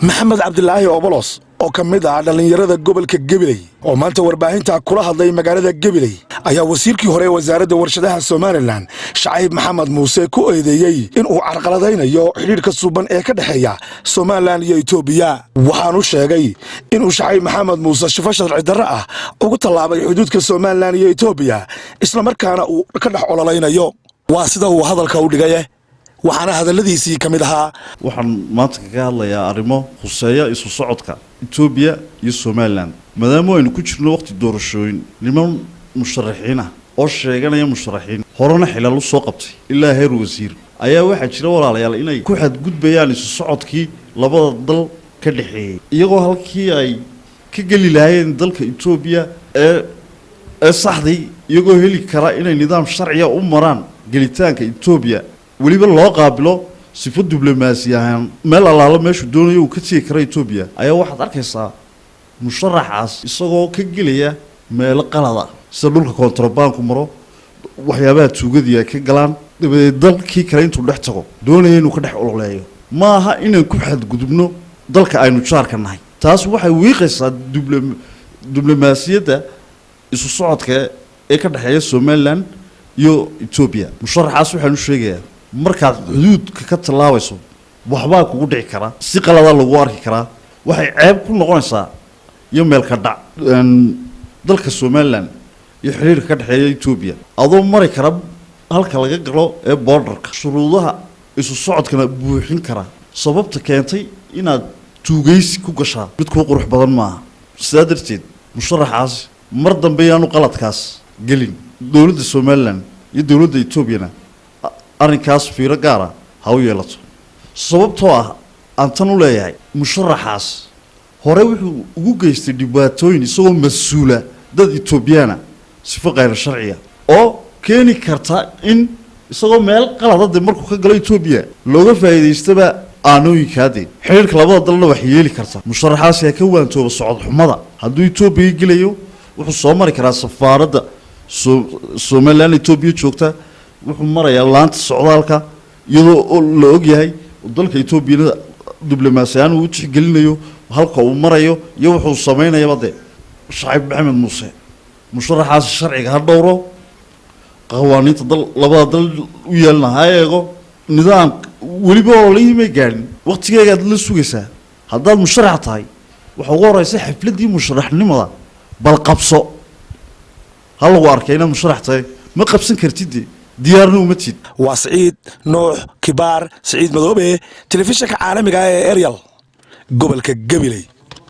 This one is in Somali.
maxamed cabdilaahi obolos oo ka mid ah dhalinyarada gobolka Gabiley oo maanta warbaahinta kula hadlay magaalada Gabiley ayaa wasiirkii hore wasaaradda warshadaha Soomaaliland Shacayb Maxamed Muuse ku eedeeyay in uu carqaladeynayo xiriirka suuban ee ka dhaxeeya Soomaaliland iyo Itoobiya waxaanu sheegay in uu Shacayb Maxamed Muuse shifo sharci darro ah ugu talaabay xuduudka Soomaaliland iyo Itoobiya isla markaana uu ka dhax ololeynayo waa sida uu hadalka u dhigay waxaana hadaladiisii kamid ahaa waxaan maanta kaga hadlayaa arrimo khuseeya isu socodka Itoobiya iyo Soomaaliland maadaama aynu ku jirno waqti doorashooyin niman musharaxiin ah oo sheeganaya musharaxiin horena xilal u soo qabtay ilaa heer wasiir ayaa waxa jira walaalayaal inay ku xadgudbayaan isu socodkii labada dal ka dhaxeeyay iyagoo halkii ay ka gali lahaayeen dalka Itoobiya ee saxday iyagoo heli kara inay nidaam sharciya u maraan gelitaanka Itoobiya waliba loo qaabilo sifo diblomaasiyahan meel alaala meeshu doonayo uu ka tii kara Itoobiya ayaa waxaad arkaysaa musharaxaas isagoo ka gelaya meel qalada sida dhulka kontrabanku maro waxyaabaha tuugadii ay ka galaan dabadeed dalkii kale intuu dhex tago doonaya inuu ka dhex ololeeyo maaha inaan ku xadgudubno dalka aynu jaarka nahay taas waxay wiiqaysaa diblomaasiyadda isu socodka ee ka dhaxeeya Soomaaliland iyo Itoobiya musharaxaas waxaan u sheegayaa markaad xuduudka ka talaabayso waxbaa kugu dhici kara si qalada lagu arki karaa waxay ceeb ku noqonaysaa iyo meel ka dhac dalka Soomaaliland iyo xiriirka ka dhaxeeya Itoobiya adoo mari kara halka laga galo ee borderka shuruudaha isu socodkana buuxin kara sababta keentay inaad tuugaysi ku gashaa mid ku qurux badan maaha sidaa darteed musharaxaas mar dambe yaanu qaladkaas gelin dowladda Soomaaliland iyo dowladda Itoobiyana arrinkaas fiiro gaar ah ha u yeelato sababtoo ah aan tan u leeyahay musharaxaas hore wuxuu ugu geystay dhibaatooyin isagoo mas'uula dad Itoobiyana sifo qeyr sharciya oo keeni karta in isagoo meel qalad markuu ka galo Itoobiya looga faa'iideystaba aanooyinkaade xiriirka labada dalna wax yeeli karta musharaxaas ay ka waantooba socod xumada hadduu Itoobiya gelayo wuxuu soo mari karaa safaaradda Soomaaliland Itoobiya joogta wuxuu marayaa laanta socdaalka iyadoo la og yahay dalka Itoobiya diblomaasiyaan uu tixgelinayo halka uu marayo iyo wuxuu sameeyay bade Shacayb Maxamed Muuse musharaxaas sharciga ha dhowro qawaaniinta labada dal u yeelnahayeego nidaam waliba oo la yimay gaarin waqtigeega la sugaysaa haddaad musharax tahay waxa ugu horeysa xafladii musharaxnimada bal qabso hal lagu arkayna musharax tahay ma qabsan kartid diyaarna uma tid waa Saciid Nuux Kibaar Saciid Madoobe telefishinka caalamiga ee Ariel gobolka Gabiley.